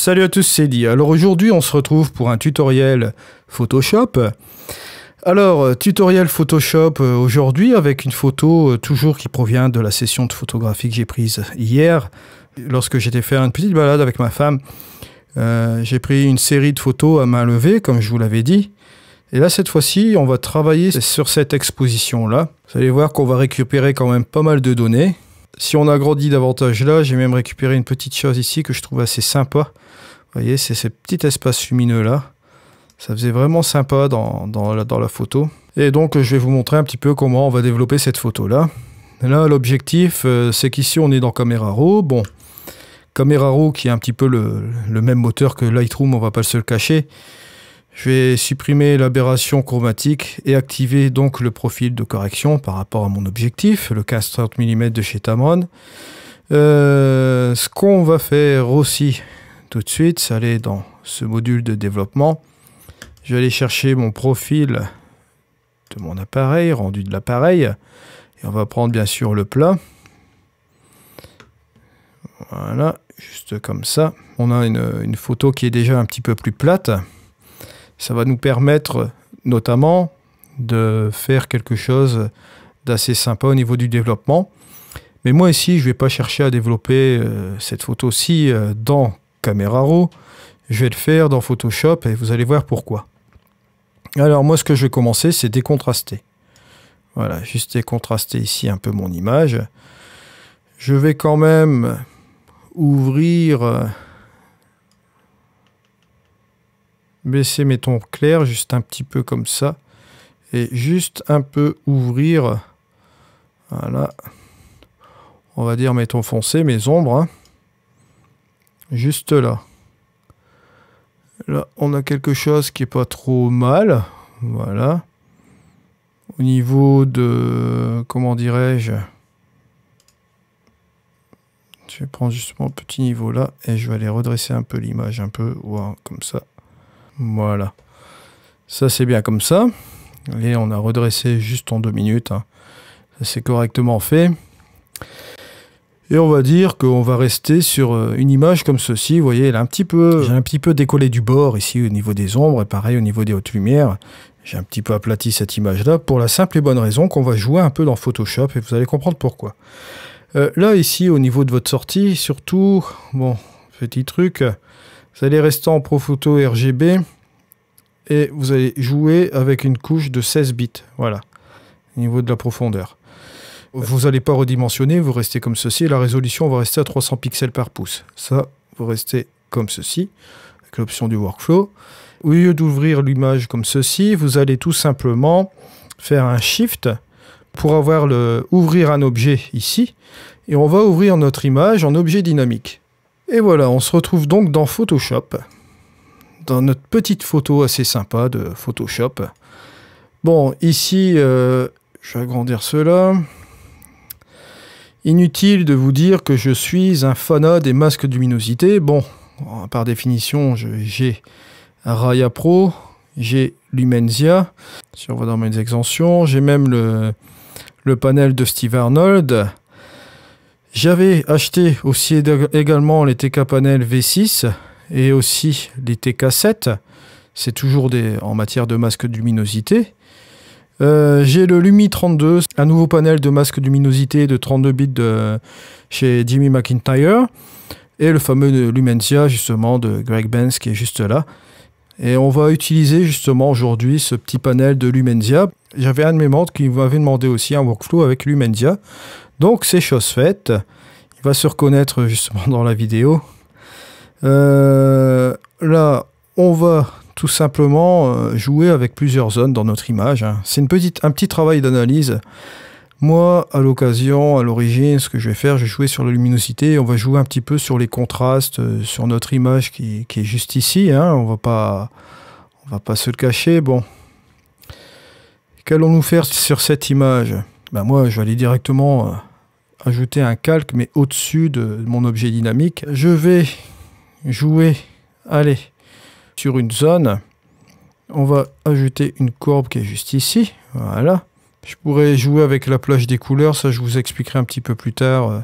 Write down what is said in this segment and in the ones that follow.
Salut à tous, c'est Di. Alors aujourd'hui, on se retrouve pour un tutoriel Photoshop. Alors, tutoriel Photoshop aujourd'hui avec une photo toujours qui provient de la session de photographie que j'ai prise hier. Lorsque j'étais faire une petite balade avec ma femme, j'ai pris une série de photos à main levée, comme je vous l'avais dit. Et là, cette fois-ci, on va travailler sur cette exposition-là. Vous allez voir qu'on va récupérer quand même pas mal de données. Si on agrandit davantage là, j'ai même récupéré une petite chose ici que je trouve assez sympa. Vous voyez, c'est ce petit espace lumineux là. Ça faisait vraiment sympa dans la photo. Et donc, je vais vous montrer un petit peu comment on va développer cette photo-là. Là, l'objectif, c'est qu'ici, on est dans Camera Raw. Bon, Camera Raw qui est un petit peu le même moteur que Lightroom, on va pas se le cacher. Je vais supprimer l'aberration chromatique et activer donc le profil de correction par rapport à mon objectif, le 15-30 mm de chez Tamron. Ce qu'on va faire aussi tout de suite, c'est aller dans ce module de développement. Je vais aller chercher mon profil de mon appareil, rendu de l'appareil. Et on va prendre bien sûr le plat. Voilà, juste comme ça. On a une photo qui est déjà un petit peu plus plate. Ça va nous permettre notamment de faire quelque chose d'assez sympa au niveau du développement. Mais moi ici, je ne vais pas chercher à développer cette photo-ci dans Camera Raw. Je vais le faire dans Photoshop et vous allez voir pourquoi. Alors moi, ce que je vais commencer, c'est décontraster. Voilà, juste décontraster ici un peu mon image. Je vais quand même ouvrir... baisser mes tons clairs, juste un petit peu comme ça. Et juste un peu ouvrir, voilà, on va dire mes tons foncés, mes ombres. Hein. Juste là. Là, on a quelque chose qui est pas trop mal. Voilà. Au niveau de... comment dirais-je? Je vais prendre justement un petit niveau là. Et je vais aller redresser un peu l'image, un peu, voilà, comme ça. Voilà, ça c'est bien comme ça. Et on a redressé juste en 2 minutes. Hein. Ça c'est correctement fait. Et on va dire qu'on va rester sur une image comme ceci. Vous voyez, elle a j'ai un petit peu décollé du bord ici au niveau des ombres. Et pareil au niveau des hautes lumières. J'ai un petit peu aplati cette image-là pour la simple et bonne raison qu'on va jouer un peu dans Photoshop. Et vous allez comprendre pourquoi. Là, ici, au niveau de votre sortie, surtout, bon, petit truc... Vous allez rester en Pro Photo RGB et vous allez jouer avec une couche de 16 bits. Voilà, au niveau de la profondeur. Vous n'allez pas redimensionner, vous restez comme ceci. Et la résolution va rester à 300 pixels par pouce. Ça, vous restez comme ceci, avec l'option du workflow. Au lieu d'ouvrir l'image comme ceci, vous allez tout simplement faire un Shift pour ouvrir un objet ici. Et on va ouvrir notre image en objet dynamique. Et voilà, on se retrouve donc dans Photoshop, dans notre petite photo assez sympa de Photoshop. Bon, ici, je vais agrandir cela. Inutile de vous dire que je suis un fanat des masques de luminosité. Bon, par définition, j'ai Raya Pro, j'ai Lumensia. Si on va dans mes extensions, j'ai même le panel de Steve Arnold. J'avais acheté aussi également les TK Panel V6 et aussi les TK7. C'est toujours en matière de masque de luminosité. J'ai le Lumi 32, un nouveau panel de masque de luminosité de 32 bits chez Jimmy McIntyre. Et le fameux Lumensia justement de Greg Benz qui est juste là. Et on va utiliser justement aujourd'hui ce petit panel de Lumensia. J'avais un de mes membres qui m'avait demandé aussi un workflow avec Lumensia. Donc c'est chose faite. Il va se reconnaître justement dans la vidéo. Là, on va tout simplement jouer avec plusieurs zones dans notre image. Hein. C'est un petit travail d'analyse. Moi, à l'occasion, à l'origine, ce que je vais faire, je vais jouer sur la luminosité. On va jouer un petit peu sur les contrastes, sur notre image qui est juste ici. Hein. On va pas se le cacher. Bon. Qu'allons-nous faire sur cette image? Ben moi, je vais aller directement ajouter un calque, mais au-dessus de mon objet dynamique. Je vais jouer, allez, sur une zone. On va ajouter une courbe qui est juste ici. Voilà. Je pourrais jouer avec la plage des couleurs. Ça, je vous expliquerai un petit peu plus tard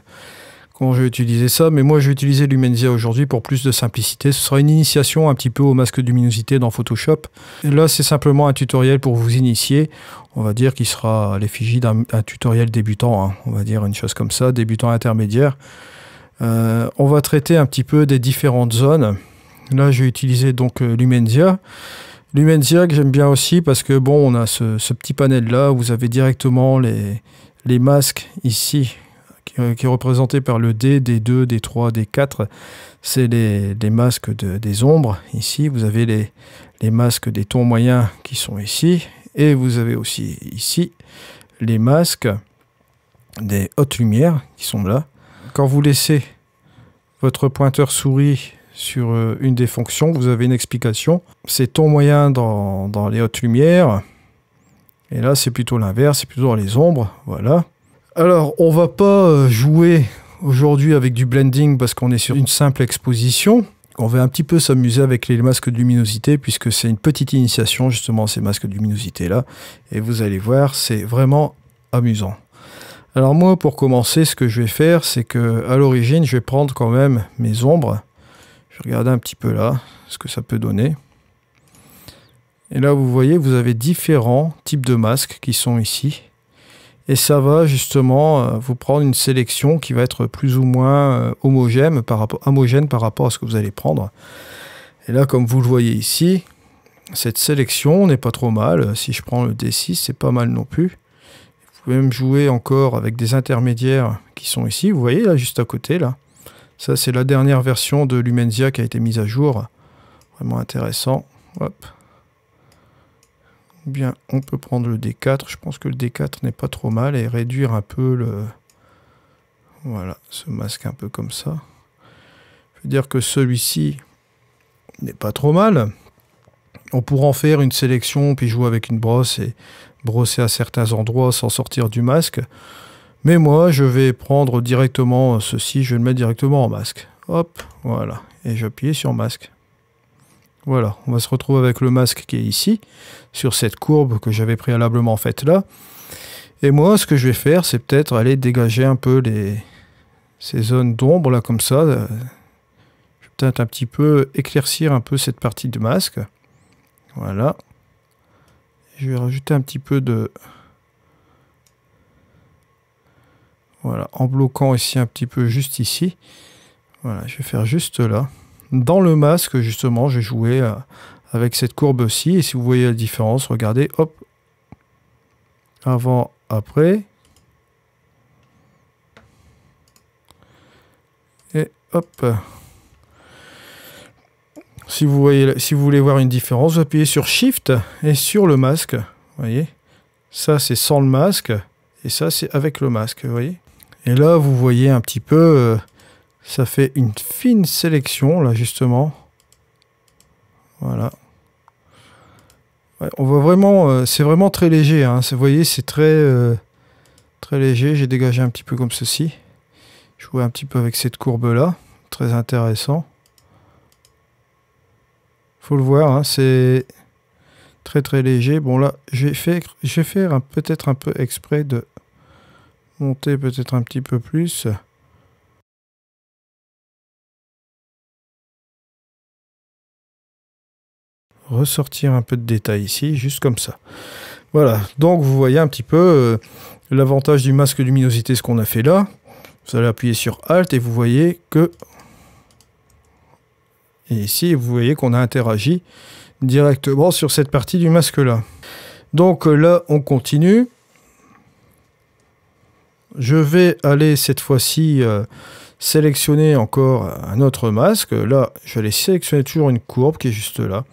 comment je vais utiliser ça, mais moi je vais utiliser Lumenzia aujourd'hui pour plus de simplicité. Ce sera une initiation un petit peu au masque de luminosité dans Photoshop. Et là c'est simplement un tutoriel pour vous initier. On va dire qu'il sera à l'effigie d'un tutoriel débutant, hein. On va dire une chose comme ça, débutant intermédiaire. On va traiter un petit peu des différentes zones. Là je vais utiliser donc Lumenzia. Lumenzia que j'aime bien aussi parce que bon, on a ce petit panel là où vous avez directement les masques ici qui est représenté par le D, D2, D3, D4. C'est les masques des ombres. Ici, vous avez les masques des tons moyens qui sont ici. Et vous avez aussi ici les masques des hautes lumières qui sont là. Quand vous laissez votre pointeur souris sur une des fonctions, vous avez une explication. C'est tons moyens dans les hautes lumières. Et là, c'est plutôt l'inverse, c'est plutôt dans les ombres. Voilà. Alors, on va pas jouer aujourd'hui avec du blending parce qu'on est sur une simple exposition. On va un petit peu s'amuser avec les masques de luminosité puisque c'est une petite initiation justement ces masques de luminosité là. Et vous allez voir, c'est vraiment amusant. Alors moi, pour commencer, ce que je vais faire, c'est que à l'origine, je vais prendre quand même mes ombres. Je vais regarder un petit peu là ce que ça peut donner. Et là, vous voyez, vous avez différents types de masques qui sont ici. Et ça va justement vous prendre une sélection qui va être plus ou moins homogène par rapport à ce que vous allez prendre. Et là, comme vous le voyez ici, cette sélection n'est pas trop mal. Si je prends le D6, c'est pas mal non plus. Vous pouvez même jouer encore avec des intermédiaires qui sont ici. Vous voyez là, juste à côté là. Ça, c'est la dernière version de Lumenzia qui a été mise à jour. Vraiment intéressant. Hop. Bien, on peut prendre le D4. Je pense que le D4 n'est pas trop mal et réduire un peu le... Voilà, ce masque un peu comme ça. Je veux dire que celui-ci n'est pas trop mal. On pourra en faire une sélection, puis jouer avec une brosse et brosser à certains endroits sans sortir du masque. Mais moi, je vais prendre directement ceci, je vais le mettre directement en masque. Hop, voilà. Et j'appuie sur masque. Voilà, on va se retrouver avec le masque qui est ici, sur cette courbe que j'avais préalablement faite là. Et moi, ce que je vais faire, c'est peut-être aller dégager un peu ces zones d'ombre là, comme ça. Je vais peut-être un petit peu éclaircir un peu cette partie du masque. Voilà. Je vais rajouter un petit peu de... Voilà, en bloquant ici un petit peu juste ici. Voilà, je vais faire juste là. Dans le masque, justement, j'ai joué avec cette courbe-ci. Et si vous voyez la différence, regardez, hop. Avant, après. Et hop. Si vous voulez voir une différence, vous appuyez sur Shift et sur le masque. Vous voyez. Ça, c'est sans le masque. Et ça, c'est avec le masque. Vous voyez. Et là, vous voyez un petit peu... ça fait une fine sélection, là, justement. Voilà. Ouais, on voit vraiment... c'est vraiment très léger, hein. Vous voyez, c'est très, très léger. J'ai dégagé un petit peu comme ceci. Je jouais un petit peu avec cette courbe-là. Très intéressant. Faut le voir, hein, c'est très très léger. Bon, là, je vais faire peut-être un peu exprès de monter peut-être un petit peu plus. Ressortir un peu de détail ici, juste comme ça. Voilà, donc vous voyez un petit peu l'avantage du masque luminosité, ce qu'on a fait là. Vous allez appuyer sur Alt et vous voyez que... Et ici, vous voyez qu'on a interagi directement sur cette partie du masque là. Donc là, on continue. Je vais aller cette fois-ci sélectionner encore un autre masque. Là, je vais aller sélectionner toujours une courbe qui est juste là.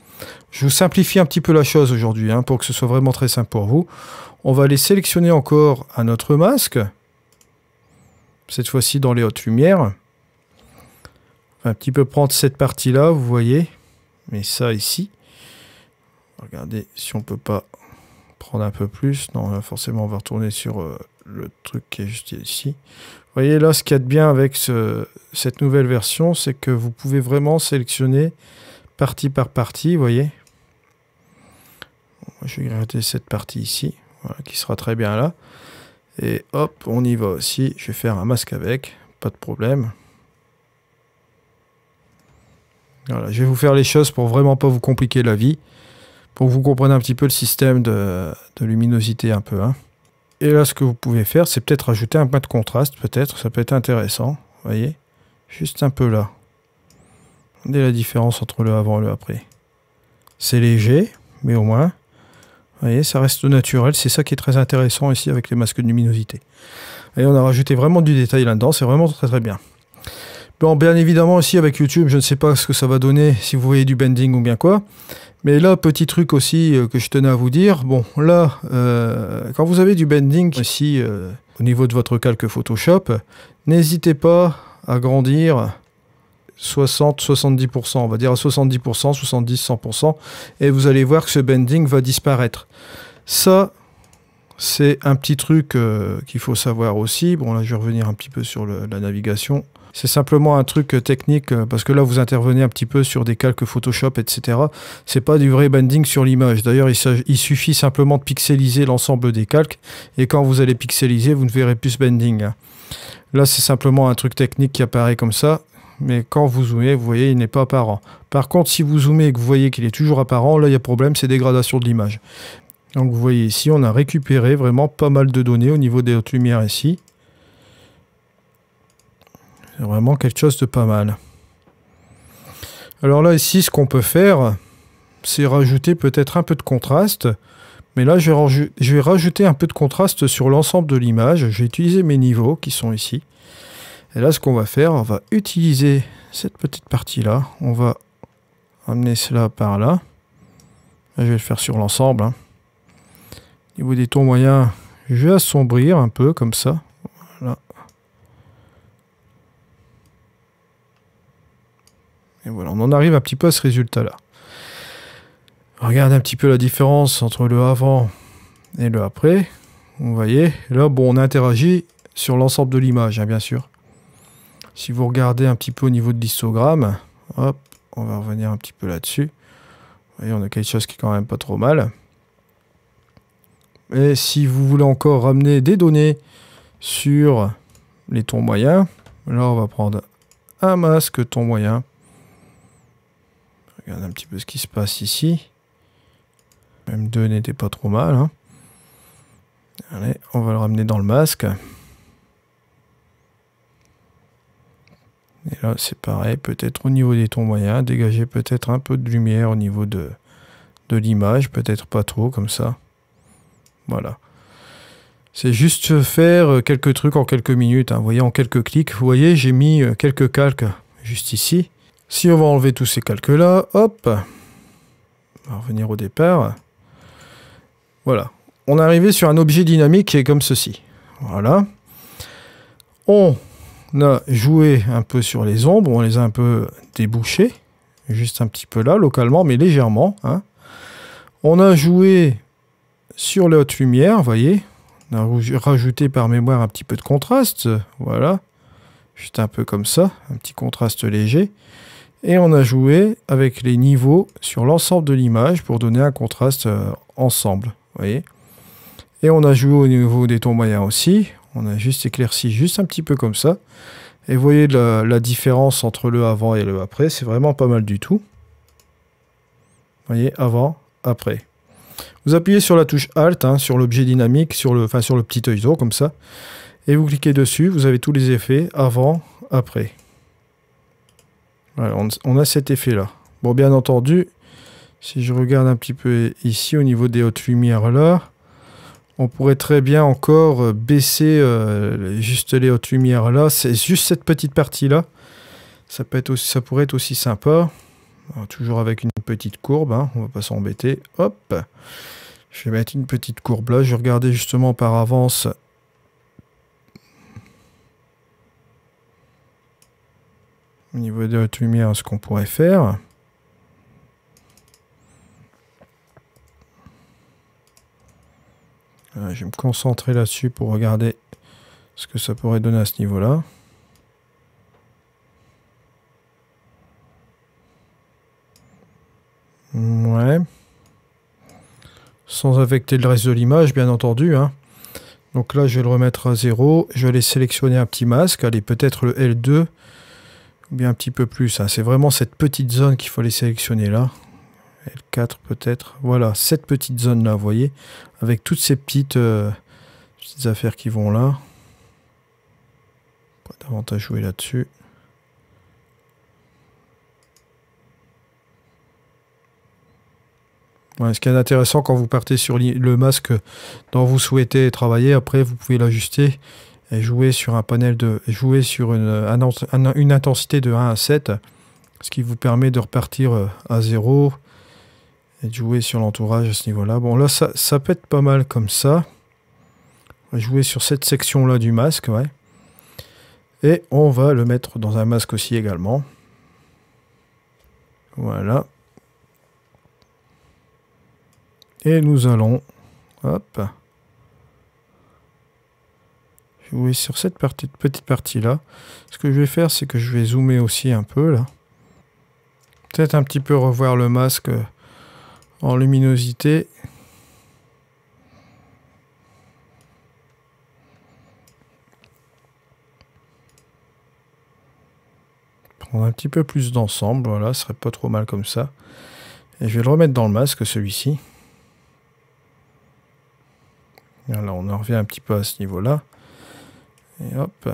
Je vous simplifie un petit peu la chose aujourd'hui, hein, pour que ce soit vraiment très simple pour vous. On va aller sélectionner encore un autre masque. Cette fois-ci dans les hautes lumières. On va un petit peu prendre cette partie-là, vous voyez. Mais ça ici. Regardez si on peut pas prendre un peu plus. Non, là, forcément, on va retourner sur le truc qui est juste ici. Vous voyez là, ce qu'il y a de bien avec cette nouvelle version, c'est que vous pouvez vraiment sélectionner partie par partie, vous voyez. Je vais gratter cette partie ici, voilà, qui sera très bien là. Et hop, on y va aussi. Je vais faire un masque avec. pas de problème. Voilà, je vais vous faire les choses pour vraiment pas vous compliquer la vie, pour que vous compreniez un petit peu le système de luminosité un peu. Hein. Et là, ce que vous pouvez faire, c'est peut-être rajouter un peu de contraste, peut-être, ça peut être intéressant, vous voyez, juste un peu là. Regardez la différence entre le avant et le après. C'est léger, mais au moins, vous voyez, ça reste naturel. C'est ça qui est très intéressant ici avec les masques de luminosité. Et on a rajouté vraiment du détail là-dedans. C'est vraiment très très bien. Bon, bien évidemment aussi avec YouTube, je ne sais pas ce que ça va donner, si vous voyez du bending ou bien quoi. Mais là, petit truc aussi que je tenais à vous dire. Bon, là, quand vous avez du bending ici, au niveau de votre calque Photoshop, n'hésitez pas à grandir 60-70%, on va dire à 70%, 70-100%, et vous allez voir que ce bending va disparaître. Ça, c'est un petit truc qu'il faut savoir aussi. Bon, là, je vais revenir un petit peu sur la navigation. C'est simplement un truc technique, parce que là, vous intervenez un petit peu sur des calques Photoshop, etc. C'est pas du vrai bending sur l'image. D'ailleurs, il suffit simplement de pixeliser l'ensemble des calques, et quand vous allez pixeliser, vous ne verrez plus ce bending. Là, c'est simplement un truc technique qui apparaît comme ça. Mais quand vous zoomez, vous voyez, il n'est pas apparent. Par contre, si vous zoomez et que vous voyez qu'il est toujours apparent, là, il y a problème, c'est dégradation de l'image. Donc, vous voyez ici, on a récupéré vraiment pas mal de données au niveau des hautes lumières ici. C'est vraiment quelque chose de pas mal. Alors là, ici, ce qu'on peut faire, c'est rajouter peut-être un peu de contraste. Mais là, je vais rajouter un peu de contraste sur l'ensemble de l'image. Je vais utiliser mes niveaux qui sont ici. Et là, ce qu'on va faire, on va utiliser cette petite partie-là. On va amener cela par là. Là, je vais le faire sur l'ensemble. Hein. Au niveau des tons moyens, je vais assombrir un peu comme ça. Voilà. Et voilà, on en arrive un petit peu à ce résultat-là. Regardez un petit peu la différence entre le avant et le après. Vous voyez, là, bon, on interagit sur l'ensemble de l'image, hein, bien sûr. Si vous regardez un petit peu au niveau de l'histogramme, hop, on va revenir un petit peu là-dessus. Vous voyez, on a quelque chose qui est quand même pas trop mal. Et si vous voulez encore ramener des données sur les tons moyens, là on va prendre un masque ton moyen. Regardez un petit peu ce qui se passe ici. Même 2 n'était pas trop mal. Hein. Allez, on va le ramener dans le masque. Et là, c'est pareil, peut-être au niveau des tons moyens, dégager peut-être un peu de lumière au niveau de l'image, peut-être pas trop, comme ça. Voilà. C'est juste faire quelques trucs en quelques minutes, hein. Vous voyez, en quelques clics. Vous voyez, j'ai mis quelques calques juste ici. Si on va enlever tous ces calques-là, hop, on va revenir au départ. Voilà. On est arrivé sur un objet dynamique qui est comme ceci. Voilà. On a joué un peu sur les ombres, on les a un peu débouchées, juste un petit peu là, localement, mais légèrement. Hein. On a joué sur les hautes lumières, vous voyez. On a rajouté par mémoire un petit peu de contraste, voilà. Juste un peu comme ça, un petit contraste léger. Et on a joué avec les niveaux sur l'ensemble de l'image pour donner un contraste ensemble, vous voyez. Et on a joué au niveau des tons moyens aussi. On a juste éclairci juste un petit peu comme ça. Et vous voyez la différence entre le avant et le après. C'est vraiment pas mal du tout. Vous voyez, avant, après. Vous appuyez sur la touche Alt, hein, sur l'objet dynamique, sur le petit œilleton, comme ça. Et vous cliquez dessus. Vous avez tous les effets avant, après. Voilà, on a cet effet-là. Bon, bien entendu, si je regarde un petit peu ici, au niveau des hautes lumières là, on pourrait très bien encore baisser juste les hautes lumières là. C'est juste cette petite partie là. Ça pourrait être aussi sympa. Alors, toujours avec une petite courbe. Hein. On va pas s'embêter. Hop. Je vais mettre une petite courbe là. Je vais regarder justement par avance. Au niveau des hautes lumières, ce qu'on pourrait faire. Je vais me concentrer là-dessus pour regarder ce que ça pourrait donner à ce niveau-là. Ouais. Sans affecter le reste de l'image, bien entendu. Hein. Donc là, je vais le remettre à 0. Je vais aller sélectionner un petit masque. Allez, peut-être le L2. Ou bien un petit peu plus. Hein. C'est vraiment cette petite zone qu'il faut aller sélectionner là. L4 peut-être. Voilà, cette petite zone là, vous voyez. Avec toutes ces petites affaires qui vont là. Pas davantage jouer là-dessus. Ouais, ce qui est intéressant quand vous partez sur le masque dont vous souhaitez travailler, après vous pouvez l'ajuster et jouer sur un panel jouer sur une intensité de 1 à 7, ce qui vous permet de repartir à 0 et de jouer sur l'entourage à ce niveau-là. Bon là ça peut être pas mal comme ça. On va jouer sur cette section-là du masque, ouais. Et on va le mettre dans un masque aussi également. Voilà. Et nous allons, hop, jouer sur cette petite partie-là. Ce que je vais faire, c'est que je vais zoomer aussi un peu, là. Peut-être un petit peu revoir le masque en luminosité. Prendre un petit peu plus d'ensemble, voilà, ce serait pas trop mal comme ça. Et je vais le remettre dans le masque, celui-ci. Là, on en revient un petit peu à ce niveau-là. Et hop,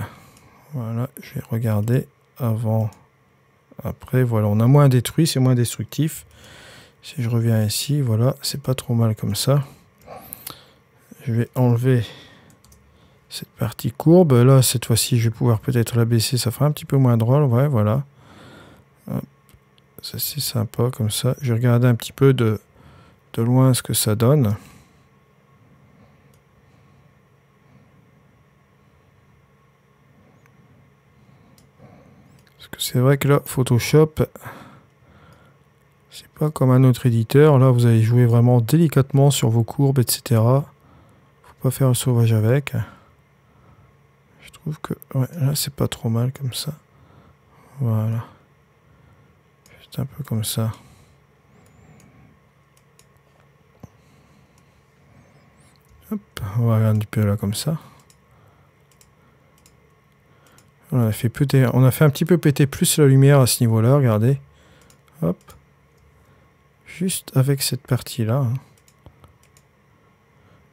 voilà, je vais regarder avant, après, voilà, on a moins détruit, c'est moins destructif. Si je reviens ici, voilà, c'est pas trop mal comme ça. Je vais enlever cette partie courbe. Là, cette fois-ci, je vais pouvoir peut-être la baisser, ça fera un petit peu moins drôle, ouais, voilà. Hop. Ça, c'est sympa, comme ça. Je vais regarder un petit peu de loin ce que ça donne. C'est vrai que là, Photoshop, c'est pas comme un autre éditeur. Là, vous allez jouer vraiment délicatement sur vos courbes, etc. Faut pas faire le sauvage avec. Je trouve que ouais, là, c'est pas trop mal comme ça. Voilà. Juste un peu comme ça. Hop, on va regarder un petit peu là comme ça. On a fait un petit peu péter plus la lumière à ce niveau-là, regardez. Hop. Juste avec cette partie-là. Hein.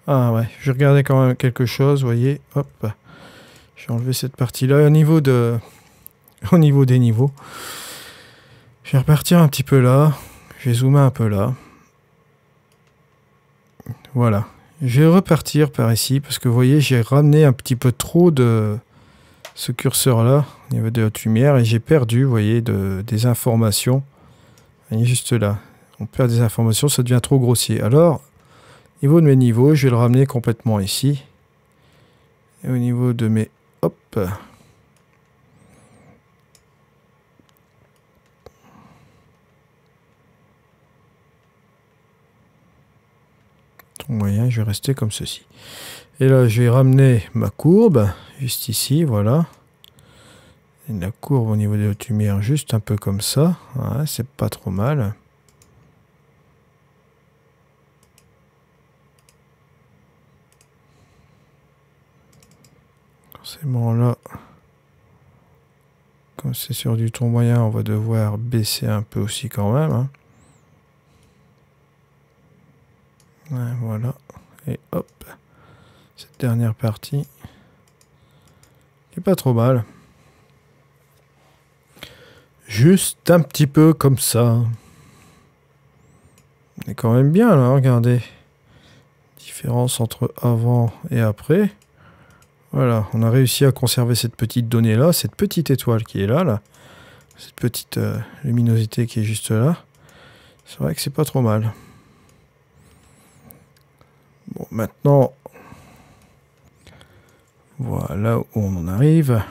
Ah ouais, je regardais quand même quelque chose, vous voyez. Hop. J'ai enlevé cette partie-là. Au niveau des niveaux. Je vais repartir un petit peu là. Je vais zoomer un peu là. Voilà. Je vais repartir par ici, parce que vous voyez, j'ai ramené un petit peu trop de ce curseur-là, au niveau de la haute lumière, et j'ai perdu, vous voyez, des informations. Vous voyez, juste là. On perd des informations, ça devient trop grossier. Alors, au niveau de mes niveaux, je vais le ramener complètement ici. Et au niveau de mes... Hop. Ton moyen, je vais rester comme ceci. Et là, je vais ramener ma courbe, juste ici, voilà. Et la courbe au niveau des hautes lumières, juste un peu comme ça. Ouais, c'est pas trop mal. Forcément là, comme c'est sur du ton moyen, on va devoir baisser un peu aussi quand même. Hein. Ouais, voilà. Et hop, cette dernière partie, qui est pas trop mal. Juste un petit peu comme ça. On est quand même bien là, regardez. Différence entre avant et après. Voilà, on a réussi à conserver cette petite donnée là, cette petite étoile qui est là. Cette petite luminosité qui est juste là. C'est vrai que c'est pas trop mal. Bon, maintenant, voilà où on en arrive.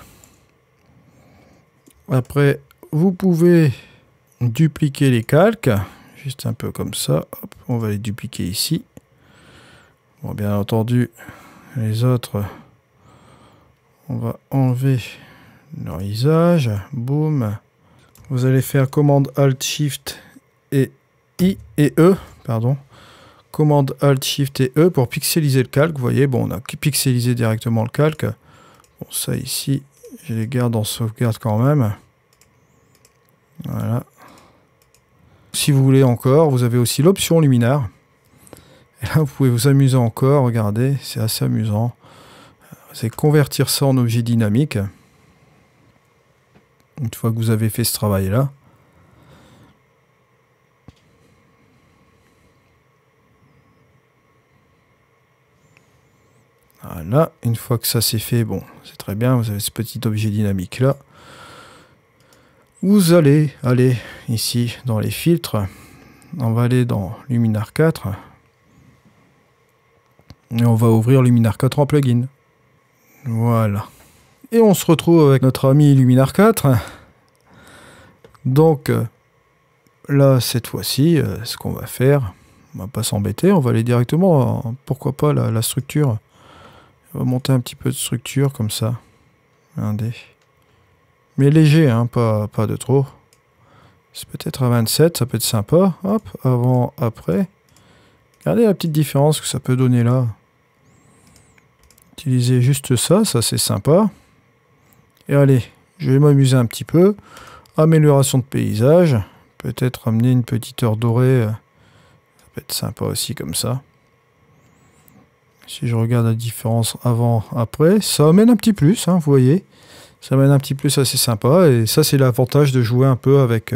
Après, vous pouvez dupliquer les calques, juste un peu comme ça. Hop, on va les dupliquer ici. Bon, bien entendu, les autres, on va enlever leur visage. Boum. Vous allez faire commande Alt Shift et I et E, pardon. Commande Alt Shift et E pour pixeliser le calque. Vous voyez, bon, on a pixelisé directement le calque. Bon, ça ici, je les garde en sauvegarde quand même. Voilà. Si vous voulez encore, vous avez aussi l'option luminaire. Et là, vous pouvez vous amuser encore. Regardez, c'est assez amusant. C'est convertir ça en objet dynamique. Une fois que vous avez fait ce travail-là. Voilà, une fois que ça c'est fait, bon, c'est très bien, vous avez ce petit objet dynamique là. Vous allez aller ici dans les filtres, on va aller dans Luminar 4 et on va ouvrir Luminar 4 en plugin. Voilà. Et on se retrouve avec notre ami Luminar 4. Donc là, cette fois-ci, ce qu'on va faire, on va pas s'embêter, on va aller directement, pourquoi pas la structure. On va monter un petit peu de structure comme ça. Regardez. Mais léger, hein, pas de trop. C'est peut-être à 27, ça peut être sympa. Hop, avant, après. Regardez la petite différence que ça peut donner là. Utiliser juste ça, ça c'est sympa. Et allez, je vais m'amuser un petit peu. Amélioration de paysage. Peut-être amener une petite heure dorée. Ça peut être sympa aussi comme ça. Si je regarde la différence avant, après, ça amène un petit plus, hein, vous voyez. Ça amène un petit plus assez sympa. Et ça, c'est l'avantage de jouer un peu avec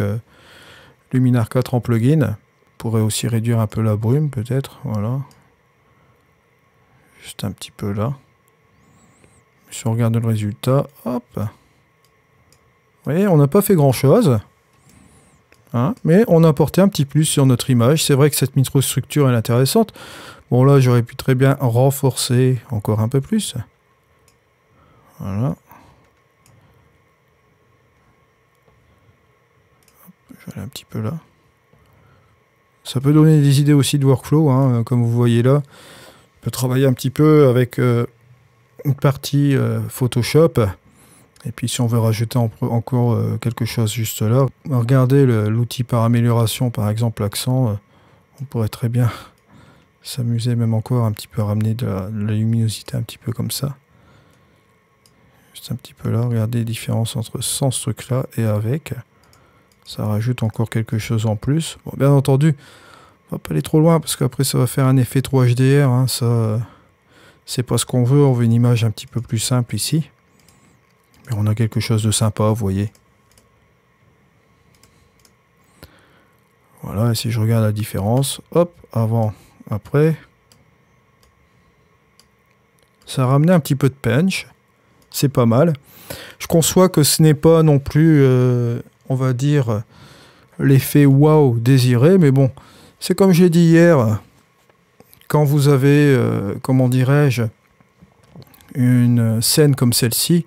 Luminar 4 en plugin. On pourrait aussi réduire un peu la brume, peut-être. Voilà. Juste un petit peu là. Si on regarde le résultat, hop. Vous voyez, on n'a pas fait grand-chose. Hein, mais on a apporté un petit plus sur notre image. C'est vrai que cette microstructure est intéressante. Bon là, j'aurais pu très bien renforcer encore un peu plus. Voilà. Je vais aller un petit peu là. Ça peut donner des idées aussi de workflow, hein, comme vous voyez là. On peut travailler un petit peu avec une partie Photoshop. Et puis si on veut rajouter encore quelque chose juste là, regardez l'outil par amélioration, par exemple l'accent, on pourrait très bien s'amuser même encore un petit peu à ramener de la luminosité un petit peu comme ça. Juste un petit peu là, regardez les différences entre sans ce truc là et avec. Ça rajoute encore quelque chose en plus. Bon, bien entendu, on va pas aller trop loin parce qu'après ça va faire un effet 3 HDR. Hein, ça, c'est pas ce qu'on veut, on veut une image un petit peu plus simple ici. Mais on a quelque chose de sympa, vous voyez. Voilà, et si je regarde la différence, hop, avant, après, ça a ramené un petit peu de punch, c'est pas mal. Je conçois que ce n'est pas non plus, on va dire, l'effet waouh désiré, mais bon, c'est comme j'ai dit hier, quand vous avez, comment dirais-je, une scène comme celle-ci,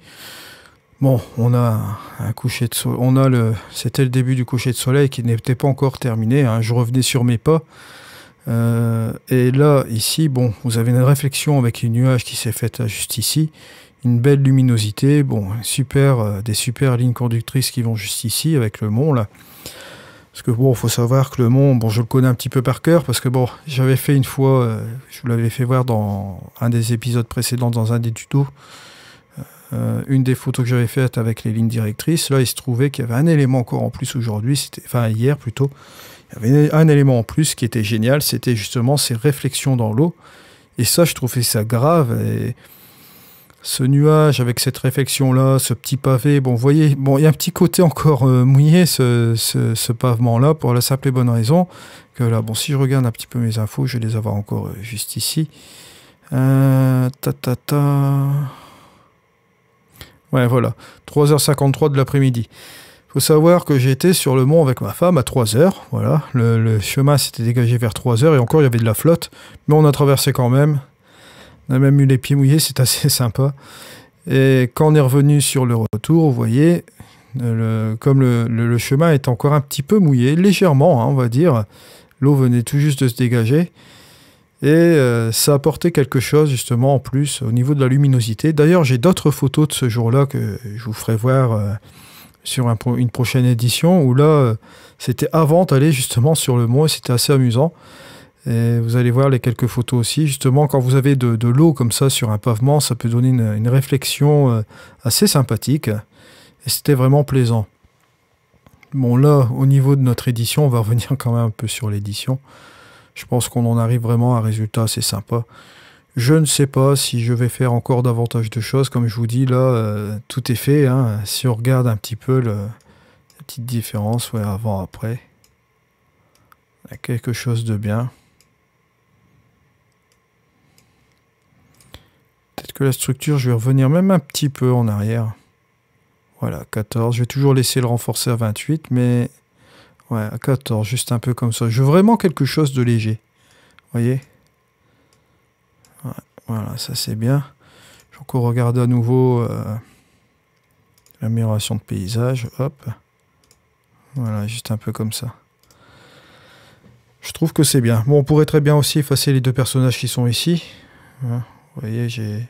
bon, on a un coucher de soleil, c'était le début du coucher de soleil qui n'était pas encore terminé, hein, je revenais sur mes pas. Et là, ici, bon, vous avez une réflexion avec une nuage qui s'est faite juste ici, une belle luminosité, bon, des super lignes conductrices qui vont juste ici avec le mont là. Parce que bon, faut savoir que le mont, bon, je le connais un petit peu par cœur parce que bon, j'avais fait une fois, je vous l'avais fait voir dans un des épisodes précédents, dans un des tutos. Une des photos que j'avais faites avec les lignes directrices, là il se trouvait qu'il y avait un élément encore en plus aujourd'hui, enfin hier plutôt, il y avait un élément en plus qui était génial, c'était justement ces réflexions dans l'eau, et ça je trouvais ça grave, et ce nuage avec cette réflexion là, ce petit pavé, bon vous voyez, bon il y a un petit côté encore mouillé ce pavement là, pour la simple et bonne raison, que là bon si je regarde un petit peu mes infos, je vais les avoir encore juste ici, ouais, voilà, 3h53 de l'après-midi. Il faut savoir que j'étais sur le mont avec ma femme à 3h. Voilà, le chemin s'était dégagé vers 3h et encore il y avait de la flotte, mais on a traversé quand même. On a même eu les pieds mouillés, c'est assez sympa. Et quand on est revenu sur le retour, vous voyez, comme le chemin est encore un petit peu mouillé, légèrement, hein, on va dire, l'eau venait tout juste de se dégager. Et ça apportait quelque chose justement en plus au niveau de la luminosité. D'ailleurs, j'ai d'autres photos de ce jour-là que je vous ferai voir sur une prochaine édition où là, c'était avant d'aller justement sur le mont et c'était assez amusant. Et vous allez voir les quelques photos aussi. Justement, quand vous avez de l'eau comme ça sur un pavement, ça peut donner une réflexion assez sympathique. Et c'était vraiment plaisant. Bon, là, au niveau de notre édition, on va revenir quand même un peu sur l'édition. Je pense qu'on en arrive vraiment à un résultat assez sympa. Je ne sais pas si je vais faire encore davantage de choses. Comme je vous dis, là, tout est fait. Hein. Si on regarde un petit peu la petite différence, ouais, avant, après, il y a quelque chose de bien. Peut-être que la structure, je vais revenir même un petit peu en arrière. Voilà, 14. Je vais toujours laisser le renforcer à 28, mais ouais, à 14, juste un peu comme ça. Je veux vraiment quelque chose de léger. Vous voyez? Ouais, voilà, ça c'est bien. Je vais encore regarder à nouveau l'amélioration de paysage. Hop. Voilà, juste un peu comme ça. Je trouve que c'est bien. Bon, on pourrait très bien aussi effacer les deux personnages qui sont ici. Hein, vous voyez, j'ai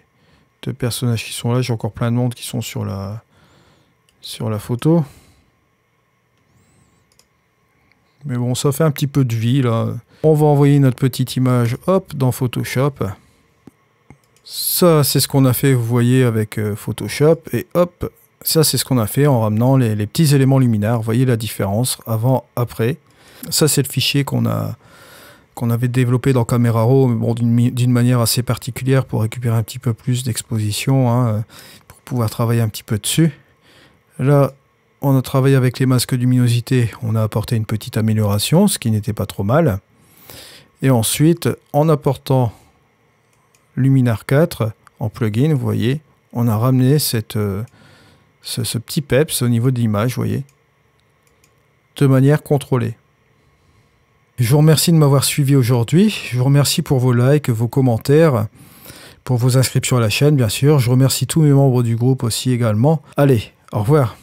deux personnages qui sont là. J'ai encore plein de monde qui sont sur la photo. Mais bon, ça fait un petit peu de vie, là. On va envoyer notre petite image, hop, dans Photoshop. Ça, c'est ce qu'on a fait, vous voyez, avec Photoshop. Et hop, ça, c'est ce qu'on a fait en ramenant les petits éléments luminaires. Vous voyez la différence, avant, après. Ça, c'est le fichier qu'on avait développé dans Camera Raw, mais bon, d'une manière assez particulière pour récupérer un petit peu plus d'exposition, hein, pour pouvoir travailler un petit peu dessus. Là, on a travaillé avec les masques luminosité, on a apporté une petite amélioration, ce qui n'était pas trop mal. Et ensuite, en apportant Luminar 4 en plugin, vous voyez, on a ramené ce petit peps au niveau de l'image, vous voyez, de manière contrôlée. Je vous remercie de m'avoir suivi aujourd'hui. Je vous remercie pour vos likes, vos commentaires, pour vos inscriptions à la chaîne, bien sûr. Je remercie tous mes membres du groupe aussi également. Allez, au revoir.